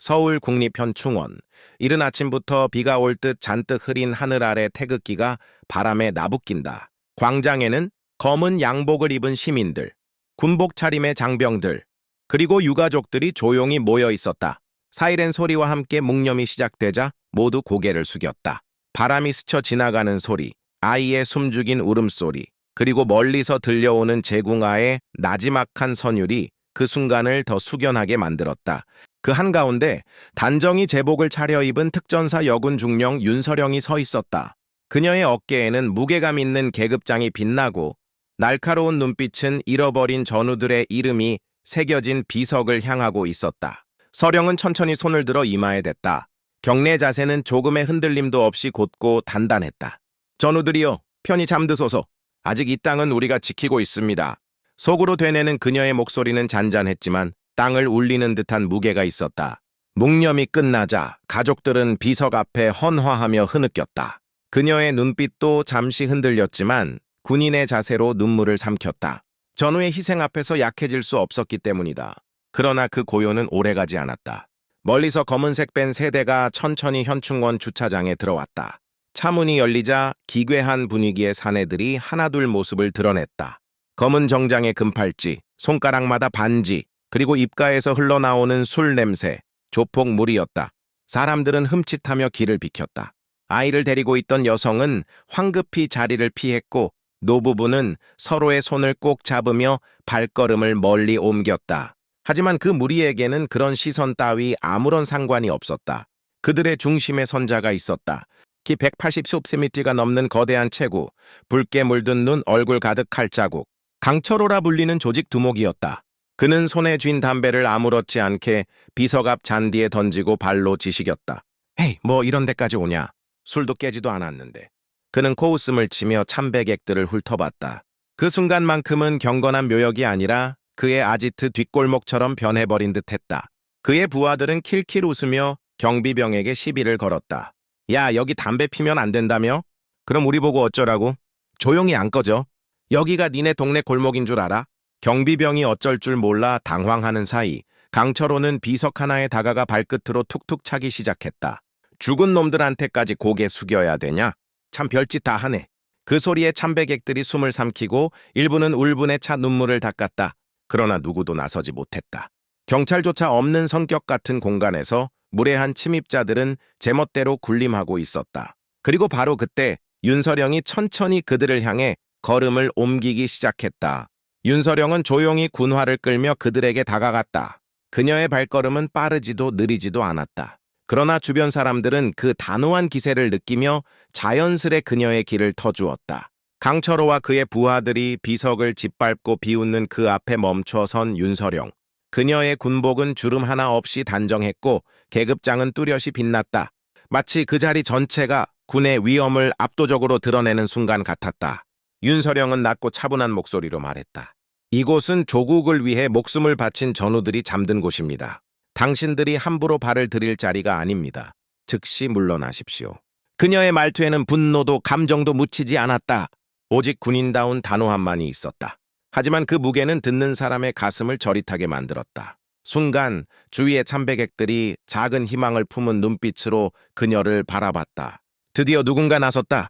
서울국립현충원. 이른 아침부터 비가 올 듯 잔뜩 흐린 하늘 아래 태극기가 바람에 나부낀다. 광장에는 검은 양복을 입은 시민들, 군복 차림의 장병들, 그리고 유가족들이 조용히 모여 있었다. 사이렌 소리와 함께 묵념이 시작되자 모두 고개를 숙였다. 바람이 스쳐 지나가는 소리, 아이의 숨죽인 울음소리, 그리고 멀리서 들려오는 제궁아의 나지막한 선율이 그 순간을 더 숙연하게 만들었다. 그 한가운데 단정히 제복을 차려입은 특전사 여군 중령 윤서령이 서 있었다. 그녀의 어깨에는 무게감 있는 계급장이 빛나고 날카로운 눈빛은 잃어버린 전우들의 이름이 새겨진 비석을 향하고 있었다. 서령은 천천히 손을 들어 이마에 댔다. 경례 자세는 조금의 흔들림도 없이 곧고 단단했다. 전우들이여, 편히 잠드소서. 아직 이 땅은 우리가 지키고 있습니다. 속으로 되뇌는 그녀의 목소리는 잔잔했지만 땅을 울리는 듯한 무게가 있었다. 묵념이 끝나자 가족들은 비석 앞에 헌화하며 흐느꼈다. 그녀의 눈빛도 잠시 흔들렸지만 군인의 자세로 눈물을 삼켰다. 전우의 희생 앞에서 약해질 수 없었기 때문이다. 그러나 그 고요는 오래가지 않았다. 멀리서 검은색 밴 세대가 천천히 현충원 주차장에 들어왔다. 차문이 열리자 기괴한 분위기의 사내들이 하나둘 모습을 드러냈다. 검은 정장의 금팔찌, 손가락마다 반지, 그리고 입가에서 흘러나오는 술 냄새, 조폭물이었다. 사람들은 흠칫하며 길을 비켰다. 아이를 데리고 있던 여성은 황급히 자리를 피했고 노부부는 서로의 손을 꼭 잡으며 발걸음을 멀리 옮겼다. 하지만 그 무리에게는 그런 시선 따위 아무런 상관이 없었다. 그들의 중심에 선자가 있었다. 키 180cm가 넘는 거대한 체구, 붉게 물든 눈, 얼굴 가득 칼자국. 강철호라 불리는 조직 두목이었다. 그는 손에 쥔 담배를 아무렇지 않게 비석 앞 잔디에 던지고 발로 지시겼다. 헤이, 뭐 이런 데까지 오냐. 술도 깨지도 않았는데. 그는 코웃음을 치며 참배객들을 훑어봤다. 그 순간만큼은 경건한 묘역이 아니라 그의 아지트 뒷골목처럼 변해버린 듯했다. 그의 부하들은 킬킬 웃으며 경비병에게 시비를 걸었다. 야, 여기 담배 피면 안 된다며? 그럼 우리 보고 어쩌라고? 조용히 안 꺼져. 여기가 니네 동네 골목인 줄 알아? 경비병이 어쩔 줄 몰라 당황하는 사이 강철호는 비석 하나에 다가가 발끝으로 툭툭 차기 시작했다. 죽은 놈들한테까지 고개 숙여야 되냐? 참 별짓 다 하네. 그 소리에 참배객들이 숨을 삼키고 일부는 울분에 차 눈물을 닦았다. 그러나 누구도 나서지 못했다. 경찰조차 없는 성격 같은 공간에서 무례한 침입자들은 제멋대로 군림하고 있었다. 그리고 바로 그때 윤서령이 천천히 그들을 향해 걸음을 옮기기 시작했다. 윤서령은 조용히 군화를 끌며 그들에게 다가갔다. 그녀의 발걸음은 빠르지도 느리지도 않았다. 그러나 주변 사람들은 그 단호한 기세를 느끼며 자연스레 그녀의 길을 터주었다. 강철호와 그의 부하들이 비석을 짓밟고 비웃는 그 앞에 멈춰선 윤서령. 그녀의 군복은 주름 하나 없이 단정했고 계급장은 뚜렷이 빛났다. 마치 그 자리 전체가 군의 위엄을 압도적으로 드러내는 순간 같았다. 윤서령은 낮고 차분한 목소리로 말했다. 이곳은 조국을 위해 목숨을 바친 전우들이 잠든 곳입니다. 당신들이 함부로 발을 들일 자리가 아닙니다. 즉시 물러나십시오. 그녀의 말투에는 분노도 감정도 묻히지 않았다. 오직 군인다운 단호함만이 있었다. 하지만 그 무게는 듣는 사람의 가슴을 저릿하게 만들었다. 순간 주위의 참배객들이 작은 희망을 품은 눈빛으로 그녀를 바라봤다. 드디어 누군가 나섰다.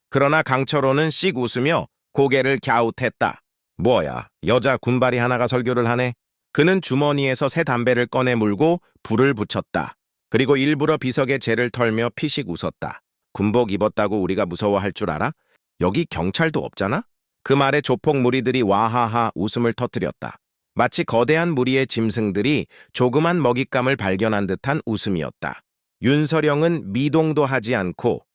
그러나 강철호는 씩 웃으며 고개를 갸웃했다. 뭐야, 여자 군발이 하나가 설교를 하네? 그는 주머니에서 새 담배를 꺼내 물고 불을 붙였다. 그리고 일부러 비석에 재를 털며 피식 웃었다. 군복 입었다고 우리가 무서워할 줄 알아? 여기 경찰도 없잖아? 그 말에 조폭 무리들이 와하하 웃음을 터뜨렸다. 마치 거대한 무리의 짐승들이 조그만 먹잇감을 발견한 듯한 웃음이었다. 윤서령은 미동도 하지 않고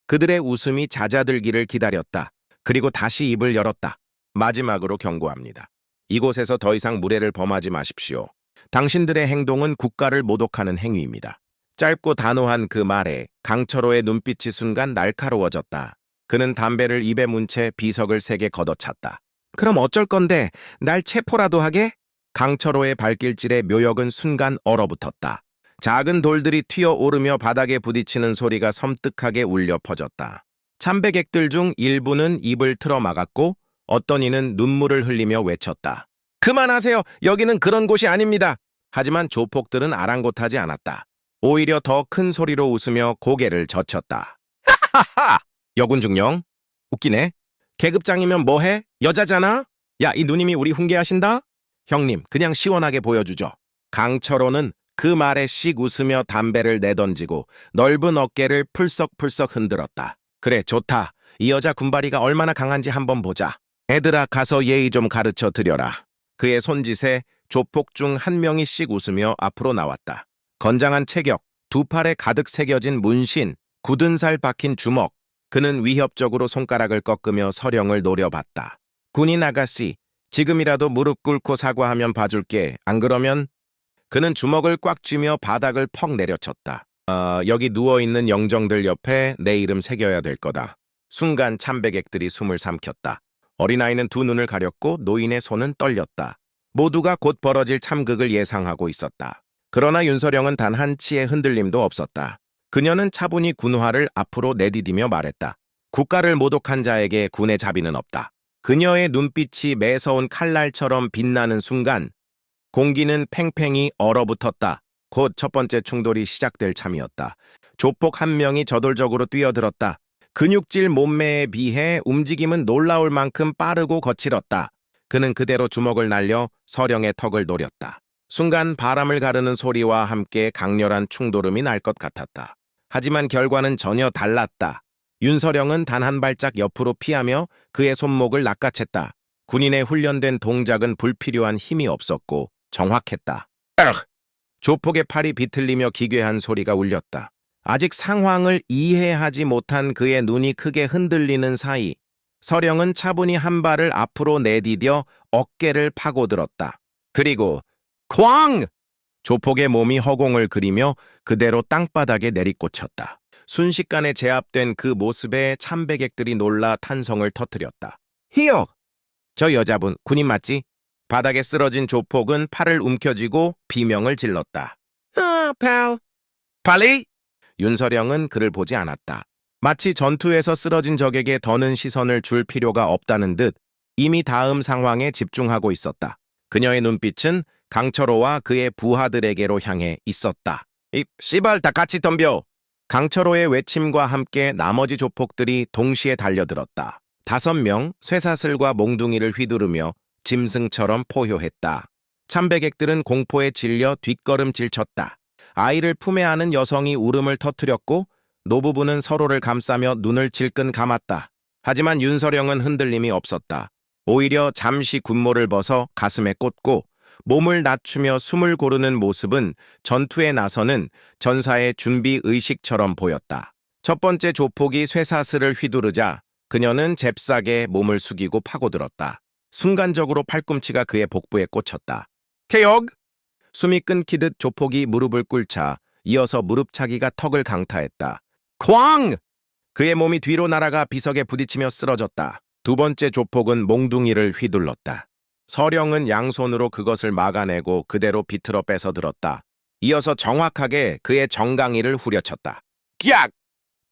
그들의 웃음이 잦아들기를 기다렸다. 그리고 다시 입을 열었다. 마지막으로 경고합니다. 이곳에서 더 이상 무례를 범하지 마십시오. 당신들의 행동은 국가를 모독하는 행위입니다. 짧고 단호한 그 말에 강철호의 눈빛이 순간 날카로워졌다. 그는 담배를 입에 문 채 비석을 세게 걷어찼다. 그럼 어쩔 건데 날 체포라도 하게? 강철호의 발길질에 묘역은 순간 얼어붙었다. 작은 돌들이 튀어오르며 바닥에 부딪히는 소리가 섬뜩하게 울려 퍼졌다. 참배객들 중 일부는 입을 틀어 막았고 어떤 이는 눈물을 흘리며 외쳤다. 그만하세요. 여기는 그런 곳이 아닙니다. 하지만 조폭들은 아랑곳하지 않았다. 오히려 더 큰 소리로 웃으며 고개를 젖혔다. 하하! 여군중령? 웃기네. 계급장이면 뭐해? 여자잖아? 야, 이 누님이 우리 훈계하신다? 형님, 그냥 시원하게 보여주죠. 강철호는 그 말에 씩 웃으며 담배를 내던지고 넓은 어깨를 풀썩풀썩 흔들었다. 그래, 좋다. 이 여자 군바리가 얼마나 강한지 한번 보자. 애들아, 가서 예의 좀 가르쳐 드려라. 그의 손짓에 조폭 중 한 명이 씩 웃으며 앞으로 나왔다. 건장한 체격, 두 팔에 가득 새겨진 문신, 굳은 살 박힌 주먹. 그는 위협적으로 손가락을 꺾으며 서령을 노려봤다. 군인 아가씨, 지금이라도 무릎 꿇고 사과하면 봐줄게. 안 그러면? 그는 주먹을 꽉 쥐며 바닥을 퍽 내려쳤다. 여기 누워있는 영정들 옆에 내 이름 새겨야 될 거다. 순간 참배객들이 숨을 삼켰다. 어린아이는 두 눈을 가렸고 노인의 손은 떨렸다. 모두가 곧 벌어질 참극을 예상하고 있었다. 그러나 윤서령은 단 한 치의 흔들림도 없었다. 그녀는 차분히 군화를 앞으로 내디디며 말했다. 국가를 모독한 자에게 군의 자비는 없다. 그녀의 눈빛이 매서운 칼날처럼 빛나는 순간 공기는 팽팽히 얼어붙었다. 곧 첫 번째 충돌이 시작될 참이었다. 조폭 한 명이 저돌적으로 뛰어들었다. 근육질 몸매에 비해 움직임은 놀라울 만큼 빠르고 거칠었다. 그는 그대로 주먹을 날려 서령의 턱을 노렸다. 순간 바람을 가르는 소리와 함께 강렬한 충돌음이 날 것 같았다. 하지만 결과는 전혀 달랐다. 윤서령은 단 한 발짝 옆으로 피하며 그의 손목을 낚아챘다. 군인의 훈련된 동작은 불필요한 힘이 없었고 정확했다. 조폭의 팔이 비틀리며 기괴한 소리가 울렸다. 아직 상황을 이해하지 못한 그의 눈이 크게 흔들리는 사이 서령은 차분히 한 발을 앞으로 내디뎌 어깨를 파고들었다. 그리고 쾅! 조폭의 몸이 허공을 그리며 그대로 땅바닥에 내리꽂혔다. 순식간에 제압된 그 모습에 참배객들이 놀라 탄성을 터뜨렸다. 히어! 저 여자분 군인 맞지? 바닥에 쓰러진 조폭은 팔을 움켜쥐고 비명을 질렀다. 팔. 빨리! 윤서령은 그를 보지 않았다. 마치 전투에서 쓰러진 적에게 더는 시선을 줄 필요가 없다는 듯 이미 다음 상황에 집중하고 있었다. 그녀의 눈빛은 강철호와 그의 부하들에게로 향해 있었다. 이 씨발 다 같이 덤벼! 강철호의 외침과 함께 나머지 조폭들이 동시에 달려들었다. 5명 쇠사슬과 몽둥이를 휘두르며 짐승처럼 포효했다. 참배객들은 공포에 질려 뒷걸음질 쳤다. 아이를 품에 안은 여성이 울음을 터뜨렸고 노부부는 서로를 감싸며 눈을 질끈 감았다. 하지만 윤서령은 흔들림이 없었다. 오히려 잠시 군모를 벗어 가슴에 꽂고 몸을 낮추며 숨을 고르는 모습은 전투에 나서는 전사의 준비 의식처럼 보였다. 첫 번째 조폭이 쇠사슬을 휘두르자 그녀는 잽싸게 몸을 숙이고 파고들었다. 순간적으로 팔꿈치가 그의 복부에 꽂혔다. 개혁! 숨이 끊기듯 조폭이 무릎을 꿇자 이어서 무릎차기가 턱을 강타했다. 쾅! 그의 몸이 뒤로 날아가 비석에 부딪히며 쓰러졌다. 두 번째 조폭은 몽둥이를 휘둘렀다. 서령은 양손으로 그것을 막아내고 그대로 비틀어 뺏어들었다. 이어서 정확하게 그의 정강이를 후려쳤다. 깍!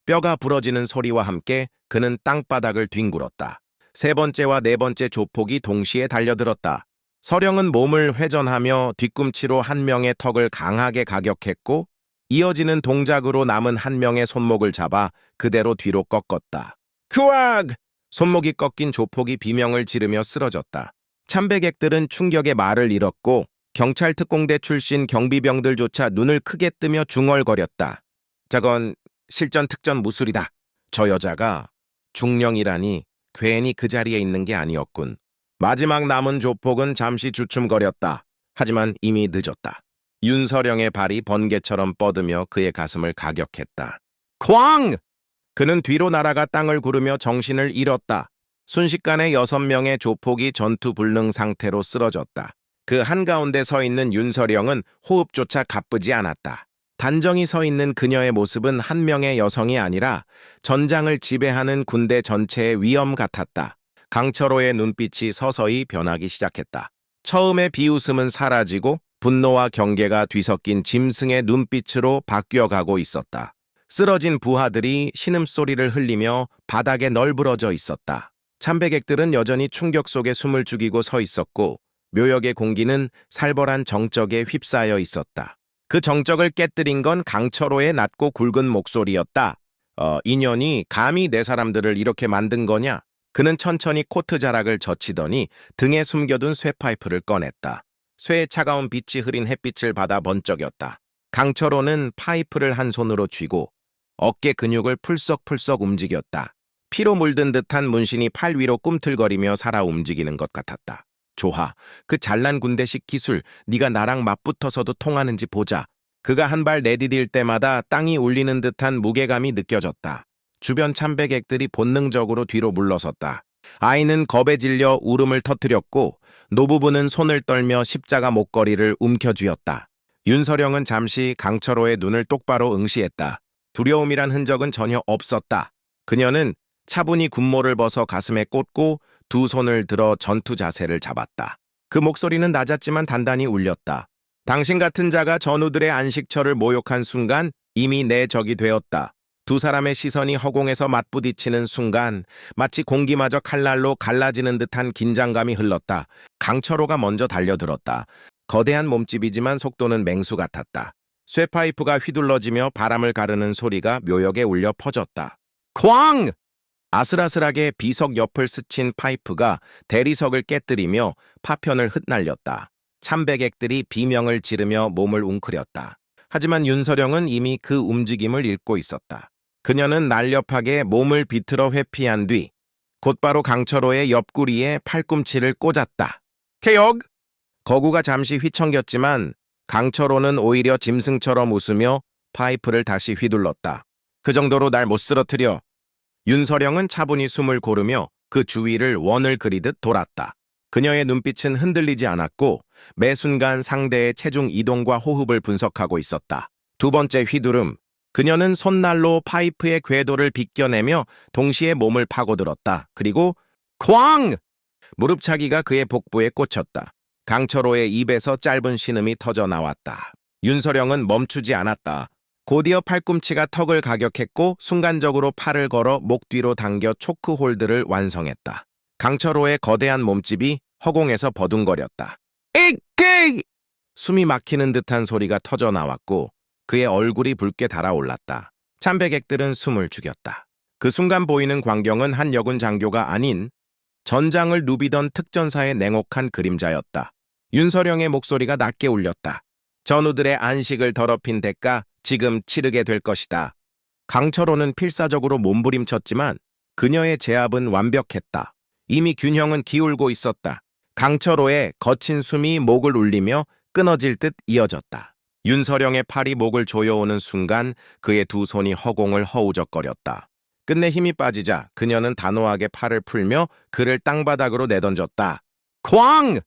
뼈가 부러지는 소리와 함께 그는 땅바닥을 뒹굴었다. 세 번째와 네 번째 조폭이 동시에 달려들었다. 서령은 몸을 회전하며 뒤꿈치로 한 명의 턱을 강하게 가격했고 이어지는 동작으로 남은 한 명의 손목을 잡아 그대로 뒤로 꺾었다. 크왁! 손목이 꺾인 조폭이 비명을 지르며 쓰러졌다. 참배객들은 충격에 말을 잃었고 경찰 특공대 출신 경비병들조차 눈을 크게 뜨며 중얼거렸다. 저건 실전 특전 무술이다. 저 여자가 중령이라니 괜히 그 자리에 있는 게 아니었군. 마지막 남은 조폭은 잠시 주춤거렸다. 하지만 이미 늦었다. 윤서령의 발이 번개처럼 뻗으며 그의 가슴을 가격했다. 쾅! 그는 뒤로 날아가 땅을 구르며 정신을 잃었다. 순식간에 6명의 조폭이 전투불능 상태로 쓰러졌다. 그 한가운데 서 있는 윤서령은 호흡조차 가쁘지 않았다. 단정히 서 있는 그녀의 모습은 한 명의 여성이 아니라 전장을 지배하는 군대 전체의 위험 같았다. 강철호의 눈빛이 서서히 변하기 시작했다. 처음의 비웃음은 사라지고 분노와 경계가 뒤섞인 짐승의 눈빛으로 바뀌어가고 있었다. 쓰러진 부하들이 신음소리를 흘리며 바닥에 널브러져 있었다. 참배객들은 여전히 충격 속에 숨을 죽이고 서 있었고 묘역의 공기는 살벌한 정적에 휩싸여 있었다. 그 정적을 깨뜨린 건 강철호의 낮고 굵은 목소리였다. 인연이 감히 내 사람들을 이렇게 만든 거냐? 그는 천천히 코트 자락을 젖히더니 등에 숨겨둔 쇠파이프를 꺼냈다. 쇠의 차가운 빛이 흐린 햇빛을 받아 번쩍였다. 강철호는 파이프를 한 손으로 쥐고 어깨 근육을 풀썩풀썩 움직였다. 피로 물든 듯한 문신이 팔 위로 꿈틀거리며 살아 움직이는 것 같았다. 좋아, 그 잘난 군대식 기술, 네가 나랑 맞붙어서도 통하는지 보자. 그가 한 발 내디딜 때마다 땅이 울리는 듯한 무게감이 느껴졌다. 주변 참배객들이 본능적으로 뒤로 물러섰다. 아이는 겁에 질려 울음을 터뜨렸고 노부부는 손을 떨며 십자가 목걸이를 움켜쥐었다. 윤서령은 잠시 강철호의 눈을 똑바로 응시했다. 두려움이란 흔적은 전혀 없었다. 그녀는 차분히 군모를 벗어 가슴에 꽂고 두 손을 들어 전투 자세를 잡았다. 그 목소리는 낮았지만 단단히 울렸다. 당신 같은 자가 전우들의 안식처를 모욕한 순간 이미 내 적이 되었다. 두 사람의 시선이 허공에서 맞부딪히는 순간 마치 공기마저 칼날로 갈라지는 듯한 긴장감이 흘렀다. 강철호가 먼저 달려들었다. 거대한 몸집이지만 속도는 맹수 같았다. 쇠파이프가 휘둘러지며 바람을 가르는 소리가 묘역에 울려 퍼졌다. 쾅! 아슬아슬하게 비석 옆을 스친 파이프가 대리석을 깨뜨리며 파편을 흩날렸다. 참배객들이 비명을 지르며 몸을 웅크렸다. 하지만 윤서령은 이미 그 움직임을 읽고 있었다. 그녀는 날렵하게 몸을 비틀어 회피한 뒤 곧바로 강철호의 옆구리에 팔꿈치를 꽂았다. 개역! 거구가 잠시 휘청겼지만 강철호는 오히려 짐승처럼 웃으며 파이프를 다시 휘둘렀다. 그 정도로 날 못 쓰러뜨려. 윤서령은 차분히 숨을 고르며 그 주위를 원을 그리듯 돌았다. 그녀의 눈빛은 흔들리지 않았고 매 순간 상대의 체중 이동과 호흡을 분석하고 있었다. 두 번째 휘두름. 그녀는 손날로 파이프의 궤도를 비껴내며 동시에 몸을 파고들었다. 그리고 쾅! 무릎차기가 그의 복부에 꽂혔다. 강철호의 입에서 짧은 신음이 터져 나왔다. 윤서령은 멈추지 않았다. 곧이어 팔꿈치가 턱을 가격했고 순간적으로 팔을 걸어 목 뒤로 당겨 초크 홀드를 완성했다. 강철호의 거대한 몸집이 허공에서 버둥거렸다. 이끼! 숨이 막히는 듯한 소리가 터져 나왔고 그의 얼굴이 붉게 달아올랐다. 참배객들은 숨을 죽였다. 그 순간 보이는 광경은 한 여군 장교가 아닌 전장을 누비던 특전사의 냉혹한 그림자였다. 윤서령의 목소리가 낮게 울렸다. 전우들의 안식을 더럽힌 대가 지금 치르게 될 것이다. 강철호는 필사적으로 몸부림쳤지만 그녀의 제압은 완벽했다. 이미 균형은 기울고 있었다. 강철호의 거친 숨이 목을 울리며 끊어질 듯 이어졌다. 윤서령의 팔이 목을 조여오는 순간 그의 두 손이 허공을 허우적거렸다. 끝내 힘이 빠지자 그녀는 단호하게 팔을 풀며 그를 땅바닥으로 내던졌다. 쾅!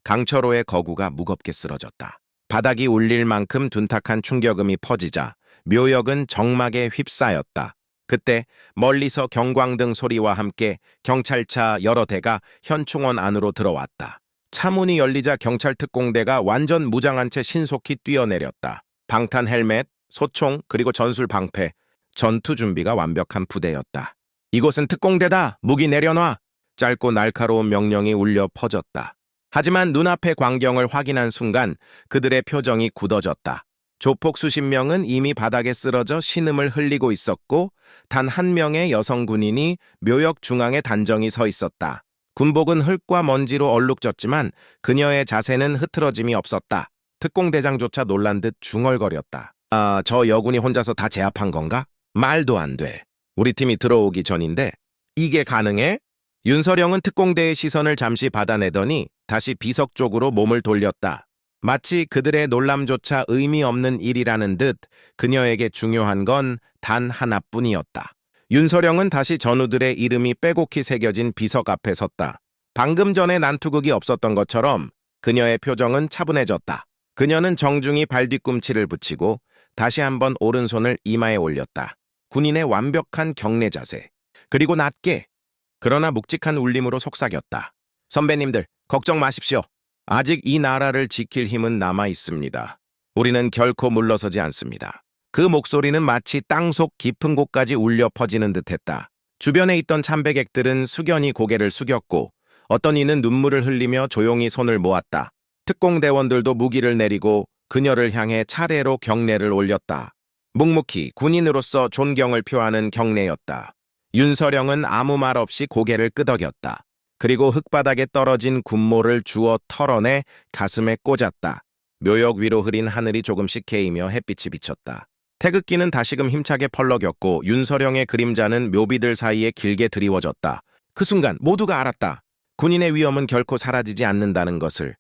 강철호의 거구가 무겁게 쓰러졌다. 바닥이 울릴 만큼 둔탁한 충격음이 퍼지자 묘역은 정막에 휩싸였다. 그때 멀리서 경광등 소리와 함께 경찰차 여러 대가 현충원 안으로 들어왔다. 차문이 열리자 경찰 특공대가 완전 무장한 채 신속히 뛰어내렸다. 방탄 헬멧, 소총, 그리고 전술 방패, 전투 준비가 완벽한 부대였다. 이곳은 특공대다! 무기 내려놔! 짧고 날카로운 명령이 울려 퍼졌다. 하지만 눈앞의 광경을 확인한 순간 그들의 표정이 굳어졌다. 조폭 수십 명은 이미 바닥에 쓰러져 신음을 흘리고 있었고 단 한 명의 여성 군인이 묘역 중앙에 단정히 서 있었다. 군복은 흙과 먼지로 얼룩졌지만 그녀의 자세는 흐트러짐이 없었다. 특공대장조차 놀란 듯 중얼거렸다. 저 여군이 혼자서 다 제압한 건가? 말도 안 돼. 우리 팀이 들어오기 전인데 이게 가능해? 윤서령은 특공대의 시선을 잠시 받아내더니 다시 비석 쪽으로 몸을 돌렸다. 마치 그들의 놀람조차 의미 없는 일이라는 듯 그녀에게 중요한 건 단 하나뿐이었다. 윤서령은 다시 전우들의 이름이 빼곡히 새겨진 비석 앞에 섰다. 방금 전에 난투극이 없었던 것처럼 그녀의 표정은 차분해졌다. 그녀는 정중히 발뒤꿈치를 붙이고 다시 한번 오른손을 이마에 올렸다. 군인의 완벽한 경례 자세. 그리고 낮게 그러나 묵직한 울림으로 속삭였다. 선배님들, 걱정 마십시오. 아직 이 나라를 지킬 힘은 남아 있습니다. 우리는 결코 물러서지 않습니다. 그 목소리는 마치 땅속 깊은 곳까지 울려 퍼지는 듯했다. 주변에 있던 참배객들은 숙연히 고개를 숙였고 어떤 이는 눈물을 흘리며 조용히 손을 모았다. 특공대원들도 무기를 내리고 그녀를 향해 차례로 경례를 올렸다. 묵묵히 군인으로서 존경을 표하는 경례였다. 윤서령은 아무 말 없이 고개를 끄덕였다. 그리고 흙바닥에 떨어진 군모를 주워 털어내 가슴에 꽂았다. 묘역 위로 흐린 하늘이 조금씩 개이며 햇빛이 비쳤다. 태극기는 다시금 힘차게 펄럭였고 윤서령의 그림자는 묘비들 사이에 길게 드리워졌다. 그 순간 모두가 알았다. 군인의 위엄은 결코 사라지지 않는다는 것을.